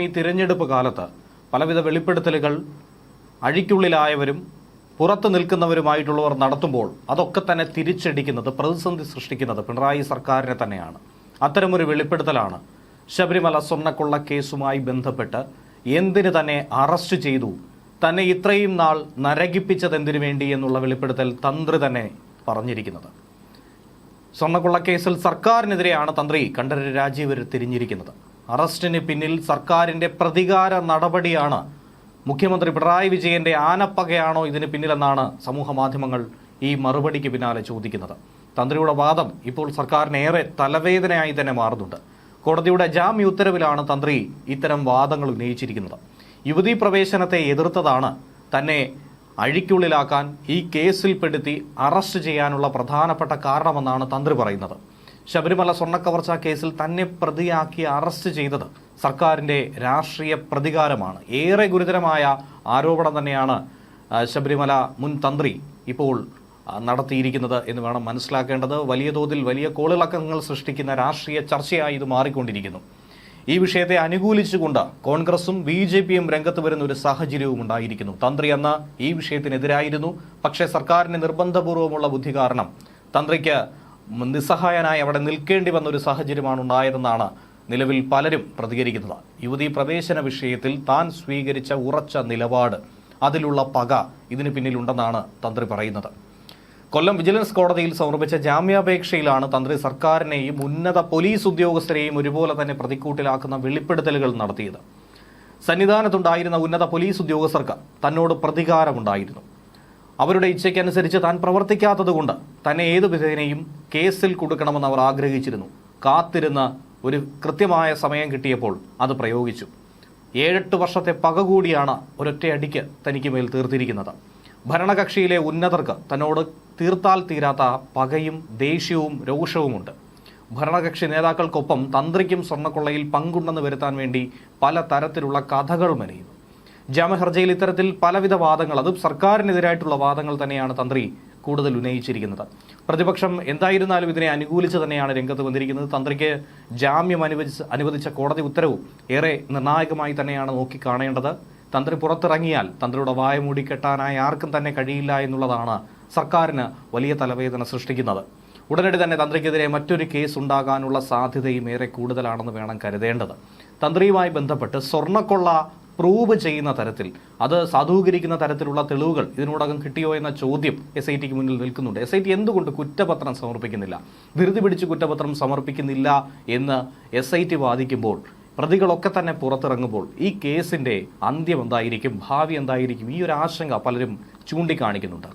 ഈ തിരഞ്ഞെടുപ്പ് കാലത്ത് പലവിധ വെളിപ്പെടുത്തലുകൾ അഴിക്കുള്ളിലായവരും പുറത്തു നിൽക്കുന്നവരുമായിട്ടുള്ളവർ നടത്തുമ്പോൾ അതൊക്കെ തന്നെ തിരിച്ചടിക്കുന്നത്, പ്രതിസന്ധി സൃഷ്ടിക്കുന്നത് പിണറായി സർക്കാരിനെ തന്നെയാണ്. അത്തരമൊരു വെളിപ്പെടുത്തലാണ് ശബരിമല സ്വർണ്ണക്കൊള്ള കേസുമായി ബന്ധപ്പെട്ട് എന്തിന് തന്നെ അറസ്റ്റ് ചെയ്തു, തന്നെ ഇത്രയും നാൾ നരകിപ്പിച്ചതെന്തിനു വേണ്ടി എന്നുള്ള വെളിപ്പെടുത്തൽ തന്ത്രി തന്നെ പറഞ്ഞിരിക്കുന്നത്. സ്വർണ്ണക്കൊള്ള കേസിൽ സർക്കാരിനെതിരെയാണ് തന്ത്രി കണ്ഠരര് രാജീവർ തിരിഞ്ഞിരിക്കുന്നത്. അറസ്റ്റിന് പിന്നിൽ സർക്കാരിന്റെ പ്രതികാര നടപടിയാണ്, മുഖ്യമന്ത്രി പിണറായി വിജയന്റെ ആനപ്പകയാണോ ഇതിന് പിന്നിലെന്നാണ് സമൂഹ മാധ്യമങ്ങൾ ഈ മറുപടിക്ക് പിന്നാലെ ചോദിക്കുന്നത്. തന്ത്രിയുടെ വാദം ഇപ്പോൾ സർക്കാരിന് ഏറെ തലവേദനയായി തന്നെ മാറുന്നുണ്ട്. കോടതിയുടെ ജാമ്യ ഉത്തരവിലാണ് തന്ത്രി ഇത്തരം വാദങ്ങൾ ഉന്നയിച്ചിരിക്കുന്നത്. യുവതീ പ്രവേശനത്തെ എതിർത്തതാണ് തന്നെ അഴിക്കുള്ളിലാക്കാൻ ഈ കേസിൽപ്പെടുത്തി അറസ്റ്റ് ചെയ്യാനുള്ള പ്രധാനപ്പെട്ട കാരണമെന്നാണ് തന്ത്രി പറയുന്നത്. ശബരിമല സ്വർണ്ണക്കവർച്ചാ കേസിൽ തന്നെ പ്രതിയാക്കി അറസ്റ്റ് ചെയ്തത് സർക്കാരിന്റെ രാഷ്ട്രീയ പ്രതികാരമാണ്. ഏറെ ഗുരുതരമായ ആരോപണം തന്നെയാണ് ശബരിമല മുൻ തന്ത്രി ഇപ്പോൾ നടത്തിയിരിക്കുന്നത് എന്ന് വേണം മനസ്സിലാക്കേണ്ടത്. വലിയ തോതിൽ വലിയ കോളിളക്കങ്ങൾ സൃഷ്ടിക്കുന്ന രാഷ്ട്രീയ ചർച്ചയായി ഇത് മാറിക്കൊണ്ടിരിക്കുന്നു. ഈ വിഷയത്തെ അനുകൂലിച്ചുകൊണ്ട് കോൺഗ്രസും BJPയും രംഗത്ത് വരുന്ന ഒരു സാഹചര്യവും ഉണ്ടായിരിക്കുന്നു. തന്ത്രി എന്ന ഈ വിഷയത്തിനെതിരായിരുന്നു. പക്ഷേ സർക്കാരിന് നിർബന്ധപൂർവ്വമുള്ള ബുദ്ധി കാരണം തന്ത്രിക്ക് നിസ്സഹായനായി അവിടെ നിൽക്കേണ്ടി വന്ന ഒരു സാഹചര്യമാണ് ഉണ്ടായതെന്നാണ് നിലവിൽ പലരും പ്രതികരിക്കുന്നത്. യുവതീ പ്രവേശന വിഷയത്തിൽ താൻ സ്വീകരിച്ച ഉറച്ച നിലപാട്, അതിലുള്ള പക ഇതിന് പിന്നിലുണ്ടെന്നാണ് തന്ത്രി പറയുന്നത്. കൊല്ലം വിജിലൻസ് കോടതിയിൽ സമർപ്പിച്ച ജാമ്യാപേക്ഷയിലാണ് തന്ത്രി സർക്കാരിനെയും ഉന്നത പോലീസ് ഉദ്യോഗസ്ഥരെയും ഒരുപോലെ തന്നെ പ്രതിക്കൂട്ടിലാക്കുന്ന വെളിപ്പെടുത്തലുകൾ നടത്തിയത്. സന്നിധാനത്തുണ്ടായിരുന്ന ഉന്നത പോലീസ് ഉദ്യോഗസ്ഥർക്ക് തന്നോട് പ്രതികാരമുണ്ടായിരുന്നു. അവരുടെ ഇച്ഛയ്ക്കനുസരിച്ച് താൻ പ്രവർത്തിക്കാത്തതുകൊണ്ട് തന്നെ ഏതു വിധേനയും കേസിൽ കൊടുക്കണമെന്ന് അവർ ആഗ്രഹിച്ചിരുന്നു. കാത്തിരുന്ന ഒരു കൃത്യമായ സമയം കിട്ടിയപ്പോൾ അത് പ്രയോഗിച്ചു. 7-8 വർഷത്തെ പക കൂടിയാണ് ഒരൊറ്റയടിക്ക് തനിക്ക് മേൽ തീർത്തിരിക്കുന്നത്. ഭരണകക്ഷിയിലെ ഉന്നതർക്ക് തന്നോട് തീർത്താൽ തീരാത്ത പകയും ദേഷ്യവും രോഷവുമുണ്ട്. ഭരണകക്ഷി നേതാക്കൾക്കൊപ്പം തന്ത്രിക്കും സ്വർണ്ണക്കൊള്ളയിൽ പങ്കുണ്ടെന്ന് വരുത്താൻ വേണ്ടി പല തരത്തിലുള്ള കഥകൾ മെനയുന്നു. ജാമ്യഹർജിയിൽ ഇത്തരത്തിൽ പലവിധ വാദങ്ങൾ, അതും സർക്കാരിനെതിരായിട്ടുള്ള വാദങ്ങൾ തന്നെയാണ് തന്ത്രി കൂടുതൽ ഉന്നയിച്ചിരിക്കുന്നത്. പ്രതിപക്ഷം എന്തായിരുന്നാലും ഇതിനെ അനുകൂലിച്ച് തന്നെയാണ് രംഗത്ത് വന്നിരിക്കുന്നത്. തന്ത്രിക്ക് ജാമ്യം അനുവദിച്ച കോടതി ഉത്തരവ് ഏറെ നിർണായകമായി തന്നെയാണ് നോക്കിക്കാണേണ്ടത്. തന്ത്രി പുറത്തിറങ്ങിയാൽ തന്ത്രിയുടെ വായ മൂടിക്കെട്ടാനായി ആർക്കും തന്നെ കഴിയില്ല എന്നുള്ളതാണ് സർക്കാരിന് വലിയ തലവേദന സൃഷ്ടിക്കുന്നത്. ഉടനടി തന്നെ തന്ത്രിക്കെതിരെ മറ്റൊരു കേസ് ഉണ്ടാകാനുള്ള സാധ്യതയും ഏറെ കൂടുതലാണെന്ന് വേണം കരുതേണ്ടത്. തന്ത്രിയുമായി ബന്ധപ്പെട്ട് സ്വർണ്ണക്കൊള്ള പ്രൂവ് ചെയ്യുന്ന തരത്തിൽ, അത് സാധൂകരിക്കുന്ന തരത്തിലുള്ള തെളിവുകൾ ഇതിനോടകം കിട്ടിയോ എന്ന ചോദ്യം SITക്ക് മുന്നിൽ നിൽക്കുന്നുണ്ട്. SIT എന്തുകൊണ്ട് കുറ്റപത്രം സമർപ്പിക്കുന്നില്ല, ധൃതി പിടിച്ച് കുറ്റപത്രം സമർപ്പിക്കുന്നില്ല എന്ന് SIT വാദിക്കുമ്പോൾ, പ്രതികളൊക്കെ തന്നെ പുറത്തിറങ്ങുമ്പോൾ ഈ കേസിന്റെ അന്ത്യം എന്തായിരിക്കും, ഭാവി എന്തായിരിക്കും, ഈ ഒരു ആശങ്ക പലരും ചൂണ്ടിക്കാണിക്കുന്നുണ്ട്.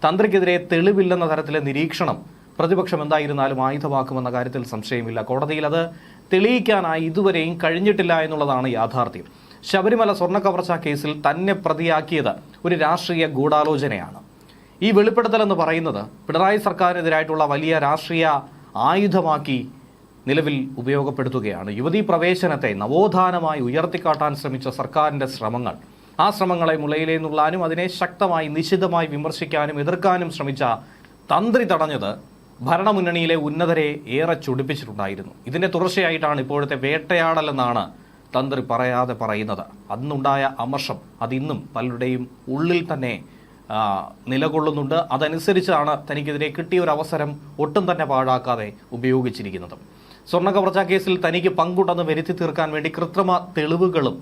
തന്ത്രിക്കെതിരെ തെളിവില്ലെന്ന തരത്തിലെ നിരീക്ഷണം പ്രതിപക്ഷം എന്തായിരുന്നാലും ആയുധമാക്കുമെന്ന കാര്യത്തിൽ സംശയമില്ല. കോടതിയിൽ അത് തെളിയിക്കാനായി ഇതുവരെയും കഴിഞ്ഞിട്ടില്ല എന്നുള്ളതാണ് യാഥാർത്ഥ്യം. ശബരിമല സ്വർണ്ണക്കവർച്ചാ കേസിൽ തന്നെ പ്രതിയാക്കിയത് ഒരു രാഷ്ട്രീയ ഗൂഢാലോചനയാണ്. ഈ വെളിപ്പെടുത്തൽ എന്ന് പറയുന്നത് പിണറായി സർക്കാരിനെതിരായിട്ടുള്ള വലിയ രാഷ്ട്രീയ ആയുധമാക്കി നിലവിൽ ഉപയോഗപ്പെടുത്തുകയാണ്. യുവതീ പ്രവേശനത്തെ നവോത്ഥാനമായി ഉയർത്തിക്കാട്ടാൻ ശ്രമിച്ച സർക്കാരിന്റെ ശ്രമങ്ങൾ, ആ ശ്രമങ്ങളെ മുളയിലേ നുള്ളാനും അതിനെ ശക്തമായി നിശിതമായി വിമർശിക്കാനും എതിർക്കാനും ശ്രമിച്ച തന്ത്രി തടഞ്ഞത് ഭരണമുന്നണിയിലെ ഉന്നതരെ ഏറെ ചൊടിപ്പിച്ചിട്ടുണ്ടായിരുന്നു. ഇതിന്റെ തുടർച്ചയായിട്ടാണ് ഇപ്പോഴത്തെ വേട്ടയാടലെന്നാണ് തന്ത്രി പറയാതെ പറയുന്നത്. അന്നുണ്ടായ അമർഷം അതിന്നും പലരുടെയും ഉള്ളിൽ തന്നെ നിലകൊള്ളുന്നുണ്ട്. അതനുസരിച്ചാണ് തനിക്കെതിരെ കിട്ടിയ ഒരു അവസരം ഒട്ടും തന്നെ പാഴാക്കാതെ ഉപയോഗിച്ചിരിക്കുന്നത്. സ്വർണ്ണക്കവർച്ചാ കേസിൽ തനിക്ക് പങ്കുണ്ടെന്ന് വരുത്തി തീർക്കാൻ വേണ്ടി കൃത്രിമ തെളിവുകളും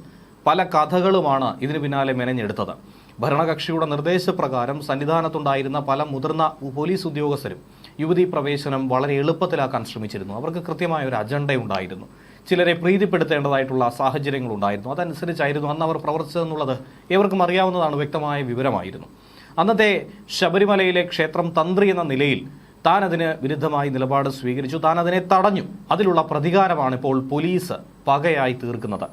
പല കഥകളുമാണ് ഇതിനു പിന്നാലെ മെനഞ്ഞെടുത്തത്. ഭരണകക്ഷിയുടെ നിർദ്ദേശപ്രകാരം സന്നിധാനത്തുണ്ടായിരുന്ന പല മുതിർന്ന പോലീസ് ഉദ്യോഗസ്ഥരും യുവതീ പ്രവേശനം വളരെ എളുപ്പത്തിലാക്കാൻ ശ്രമിച്ചിരുന്നു. അവർക്ക് കൃത്യമായ ഒരു അജണ്ടയുണ്ടായിരുന്നു. ചിലരെ പ്രീതിപ്പെടുത്തേണ്ടതായിട്ടുള്ള സാഹചര്യങ്ങളുണ്ടായിരുന്നു. അതനുസരിച്ചായിരുന്നു അന്ന് അവർ പ്രവർത്തിച്ചതെന്നുള്ളത് ഏവർക്കും അറിയാവുന്നതാണ്, വ്യക്തമായ വിവരമായിരുന്നു. അന്നത്തെ ശബരിമലയിലെ ക്ഷേത്രം തന്ത്രി എന്ന നിലയിൽ താൻ അതിന് വിരുദ്ധമായി നിലപാട് സ്വീകരിച്ചു, താൻ അതിനെ തടഞ്ഞു. അതിലുള്ള പ്രതികാരമാണ് ഇപ്പോൾ പോലീസ് പകയായി തീർക്കുന്നത്.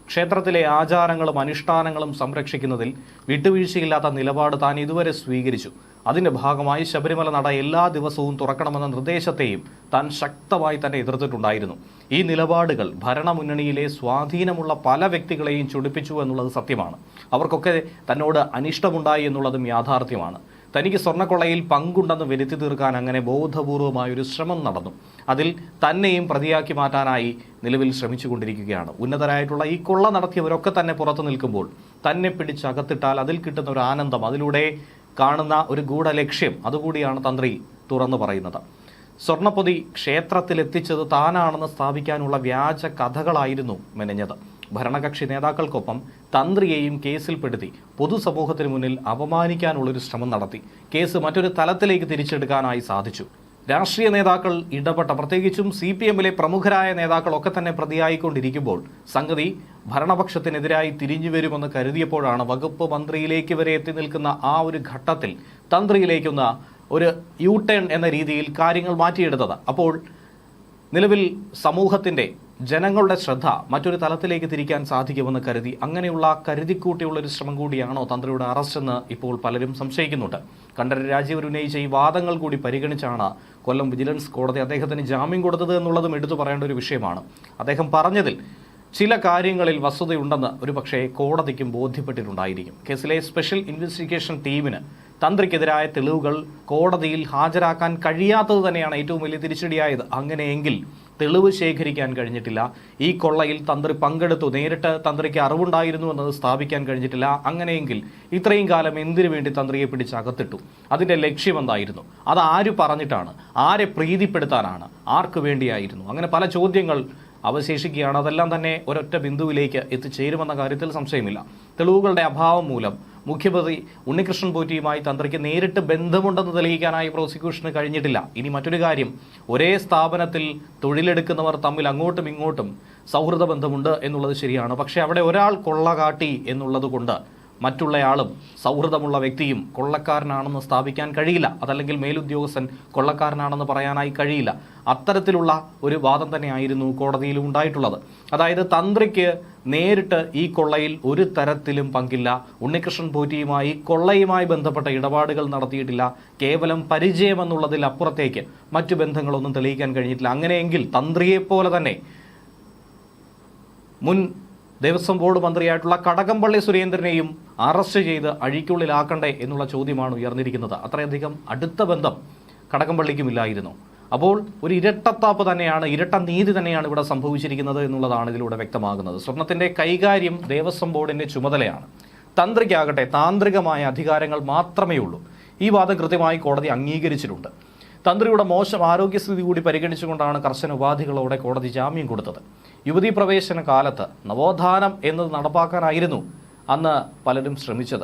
ക്ഷേത്രത്തിലെ ആചാരങ്ങളും അനുഷ്ഠാനങ്ങളും സംരക്ഷിക്കുന്നതിൽ വിട്ടുവീഴ്ചയില്ലാത്ത നിലപാട് താൻ ഇതുവരെ സ്വീകരിച്ചു. അതിന്റെ ഭാഗമായി ശബരിമല നട എല്ലാ ദിവസവും തുറക്കണമെന്ന നിർദ്ദേശത്തെയും താൻ ശക്തമായി തന്നെ എതിർത്തിട്ടുണ്ടായിരുന്നു. ഈ നിലപാടുകൾ ഭരണമുന്നണിയിലെ സ്വാധീനമുള്ള പല വ്യക്തികളെയും ചൊടിപ്പിച്ചു എന്നുള്ളത് സത്യമാണ്. അവർക്കൊക്കെ തന്നോട് അനിഷ്ടമുണ്ടായി എന്നുള്ളതും യാഥാർത്ഥ്യമാണ്. തനിക്ക് സ്വർണ്ണക്കൊള്ളയിൽ പങ്കുണ്ടെന്ന് വരുത്തി തീർക്കാൻ അങ്ങനെ ബോധപൂർവമായൊരു ശ്രമം നടന്നു. അതിൽ തന്നെയും പ്രതിയാക്കി മാറ്റാനായി നിലവിൽ ശ്രമിച്ചുകൊണ്ടിരിക്കുകയാണ്. ഉന്നതരായിട്ടുള്ള ഈ കൊള്ള നടത്തിയവരൊക്കെ തന്നെ പുറത്തു നിൽക്കുമ്പോൾ തന്നെ പിടിച്ചകത്തിട്ടാൽ അതിൽ കിട്ടുന്ന ഒരു ആനന്ദം, അതിലൂടെ കാണുന്ന ഒരു ഗൂഢലക്ഷ്യം, അതുകൂടിയാണ് തന്ത്രി തുറന്നു പറയുന്നത്. സ്വർണ്ണപ്പൊതി ക്ഷേത്രത്തിലെത്തിച്ചത് താനാണെന്ന് സ്ഥാപിക്കാനുള്ള വ്യാജ കഥകളായിരുന്നു മെനഞ്ഞത്. ഭരണകക്ഷി നേതാക്കൾക്കൊപ്പം തന്ത്രിയെയും കേസിൽപ്പെടുത്തി പൊതുസമൂഹത്തിന് മുന്നിൽ അപമാനിക്കാനുള്ളൊരു ശ്രമം നടത്തി. കേസ് മറ്റൊരു തലത്തിലേക്ക് തിരിച്ചെടുക്കാനായി സാധിച്ചു. രാഷ്ട്രീയ നേതാക്കൾ ഇടപെട്ട, പ്രത്യേകിച്ചും CPM-ലെ പ്രമുഖരായ നേതാക്കളൊക്കെ തന്നെ പ്രതിയായിക്കൊണ്ടിരിക്കുമ്പോൾ സംഗതി ഭരണപക്ഷത്തിനെതിരായി തിരിഞ്ഞു വരുമെന്ന് കരുതിയപ്പോഴാണ് വകുപ്പ് മന്ത്രിയിലേക്ക് വരെ എത്തി നിൽക്കുന്ന ആ ഒരു ഘട്ടത്തിൽ തന്ത്രിയിലേക്കൊന്ന ഒരു U-ടേൺ എന്ന രീതിയിൽ കാര്യങ്ങൾ മാറ്റിയെടുത്തത്. അപ്പോൾ നിലവിൽ സമൂഹത്തിൻ്റെ, ജനങ്ങളുടെ ശ്രദ്ധ മറ്റൊരു തലത്തിലേക്ക് തിരിക്കാൻ സാധിക്കുമെന്ന് കരുതി, അങ്ങനെയുള്ള കരുതിക്കൂട്ടിയുള്ളൊരു ശ്രമം കൂടിയാണോ തന്ത്രിയുടെ അറസ്റ്റ് എന്ന് ഇപ്പോൾ പലരും സംശയിക്കുന്നുണ്ട്. കണ്ഠരര് രാജീവർ ഉന്നയിച്ച ഈ വാദങ്ങൾ കൂടി പരിഗണിച്ചാണ് കൊല്ലം വിജിലൻസ് കോടതി അദ്ദേഹത്തിന് ജാമ്യം കൊടുത്തത് എന്നുള്ളതും എടുത്തു പറയേണ്ട ഒരു വിഷയമാണ്. അദ്ദേഹം പറഞ്ഞതിൽ ചില കാര്യങ്ങളിൽ വസ്തുതയുണ്ടെന്ന് ഒരുപക്ഷെ കോടതിക്കും ബോധ്യപ്പെട്ടിട്ടുണ്ടായിരിക്കും. കേസിലെ സ്പെഷ്യൽ ഇൻവെസ്റ്റിഗേഷൻ ടീമിന് തന്ത്രിക്കെതിരായ തെളിവുകൾ കോടതിയിൽ ഹാജരാക്കാൻ കഴിയാത്തത് തന്നെയാണ് ഏറ്റവും വലിയ തിരിച്ചടിയായത്. അങ്ങനെയെങ്കിൽ തെളിവ് ശേഖരിക്കാൻ കഴിഞ്ഞിട്ടില്ല. ഈ കൊള്ളയിൽ തന്ത്രി പങ്കെടുത്തു, നേരിട്ട് തന്ത്രിക്ക് അറിവുണ്ടായിരുന്നു എന്നത് സ്ഥാപിക്കാൻ കഴിഞ്ഞിട്ടില്ല. അങ്ങനെയെങ്കിൽ ഇത്രയും കാലം എന്തിനു വേണ്ടി തന്ത്രിയെ പിടിച്ച് അകത്തിട്ടു? അതിൻ്റെ ലക്ഷ്യം എന്തായിരുന്നു? അത് ആര് പറഞ്ഞിട്ടാണ്? ആരെ പ്രീതിപ്പെടുത്താനാണ്? ആർക്ക് വേണ്ടിയായിരുന്നു? അങ്ങനെ പല ചോദ്യങ്ങൾ അവശേഷിക്കുകയാണ്. അതെല്ലാം തന്നെ ഒരൊറ്റ ബിന്ദുവിലേക്ക് എത്തിച്ചേരുമെന്ന കാര്യത്തിൽ സംശയമില്ല. തെളിവുകളുടെ അഭാവം മൂലം മുഖ്യമന്ത്രി ഉണ്ണികൃഷ്ണൻ പോറ്റിയുമായി തന്ത്രിക്ക് നേരിട്ട് ബന്ധമുണ്ടെന്ന് തെളിയിക്കാനായി പ്രോസിക്യൂഷന് കഴിഞ്ഞിട്ടില്ല. ഇനി മറ്റൊരു കാര്യം, ഒരേ സ്ഥാപനത്തിൽ തൊഴിലെടുക്കുന്നവർ തമ്മിൽ അങ്ങോട്ടും ഇങ്ങോട്ടും സൗഹൃദ ബന്ധമുണ്ട് എന്നുള്ളത് ശരിയാണ്. പക്ഷേ അവിടെ ഒരാൾ കൊള്ള കാട്ടി എന്നുള്ളത് കൊണ്ട് മറ്റുള്ളയാളും സൗഹൃദമുള്ള വ്യക്തിയും കൊള്ളക്കാരനാണെന്ന് സ്ഥാപിക്കാൻ കഴിയില്ല. അതല്ലെങ്കിൽ മേലുദ്യോഗസ്ഥൻ കൊള്ളക്കാരനാണെന്ന് പറയാനായി കഴിയില്ല. അത്തരത്തിലുള്ള ഒരു വാദം തന്നെയായിരുന്നു കോടതിയിലും ഉണ്ടായിട്ടുള്ളത്. അതായത് തന്ത്രിക്ക് നേരിട്ട് ഈ കൊള്ളയിൽ ഒരു തരത്തിലും പങ്കില്ല. ഉണ്ണികൃഷ്ണൻ പോറ്റിയുമായി കൊള്ളയുമായി ബന്ധപ്പെട്ട ഇടപാടുകൾ നടത്തിയിട്ടില്ല. കേവലം പരിചയമെന്നുള്ളതിൽ അപ്പുറത്തേക്ക് മറ്റു ബന്ധങ്ങളൊന്നും തെളിയിക്കാൻ കഴിഞ്ഞിട്ടില്ല. അങ്ങനെയെങ്കിൽ തന്ത്രിയെപ്പോലെ തന്നെ മുൻ ദേവസ്വം ബോർഡ് മന്ത്രിയായിട്ടുള്ള കടകംപള്ളി സുരേന്ദ്രനെയും അറസ്റ്റ് ചെയ്ത് അഴിക്കുള്ളിലാക്കണ്ടേ എന്നുള്ള ചോദ്യമാണ് ഉയർന്നിരിക്കുന്നത്. അത്രയധികം അടുത്ത ബന്ധം കടകംപള്ളിക്കുമില്ലായിരുന്നു. അപ്പോൾ ഒരു ഇരട്ടത്താപ്പ് തന്നെയാണ്, ഇരട്ട നീതി തന്നെയാണ് ഇവിടെ സംഭവിച്ചിരിക്കുന്നത് എന്നുള്ളതാണ് ഇതിലൂടെ വ്യക്തമാകുന്നത്. സ്വർണത്തിന്റെ കൈകാര്യം ദേവസ്വം ബോർഡിന്റെ ചുമതലയാണ്. തന്ത്രിക്കാകട്ടെ താന്ത്രികമായ അധികാരങ്ങൾ മാത്രമേ ഉള്ളൂ. ഈ വാദം കൃത്യമായി കോടതി അംഗീകരിച്ചിട്ടുണ്ട്. തന്ത്രിയുടെ മോശം ആരോഗ്യസ്ഥിതി കൂടി പരിഗണിച്ചുകൊണ്ടാണ് കർശന ഉപാധികളോടെ കോടതി ജാമ്യം കൊടുത്തത്. യുവതീ പ്രവേശന കാലത്ത് നവോത്ഥാനം എന്നത് നടപ്പാക്കാനായിരുന്നു അന്ന് പലരും ശ്രമിച്ചത്.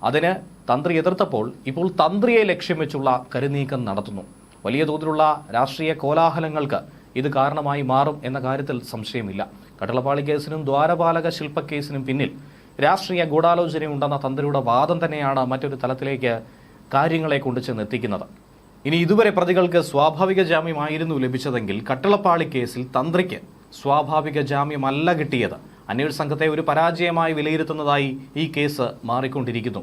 അതിന് തന്ത്രി എതിർത്തപ്പോൾ ഇപ്പോൾ തന്ത്രിയെ ലക്ഷ്യം വെച്ചുള്ള കരുനീക്കം നടത്തുന്നു. വലിയ തോതിലുള്ള രാഷ്ട്രീയ കോലാഹലങ്ങൾക്ക് ഇത് കാരണമായി മാറും എന്ന കാര്യത്തിൽ സംശയമില്ല. കട്ടളപ്പാളി കേസിനും ദ്വാരപാലക ശില്പക്കേസിനും പിന്നിൽ രാഷ്ട്രീയ ഗൂഢാലോചനയുണ്ടെന്ന തന്ത്രിയുടെ വാദം തന്നെയാണ് മറ്റൊരു തലത്തിലേക്ക് കാര്യങ്ങളെ കൊണ്ടു ചെന്നെത്തിക്കുന്നത്. ഇനി ഇതുവരെ പ്രതികൾക്ക് സ്വാഭാവിക ജാമ്യമായിരുന്നു ലഭിച്ചതെങ്കിൽ കട്ടളപ്പാളി കേസിൽ തന്ത്രിക്ക് സ്വാഭാവിക ജാമ്യമല്ല കിട്ടിയത്. അന്വേഷണ സംഘത്തെ ഒരു പരാജയമായി വിലയിരുത്തുന്നതായി ഈ കേസ് മാറിക്കൊണ്ടിരിക്കുന്നു.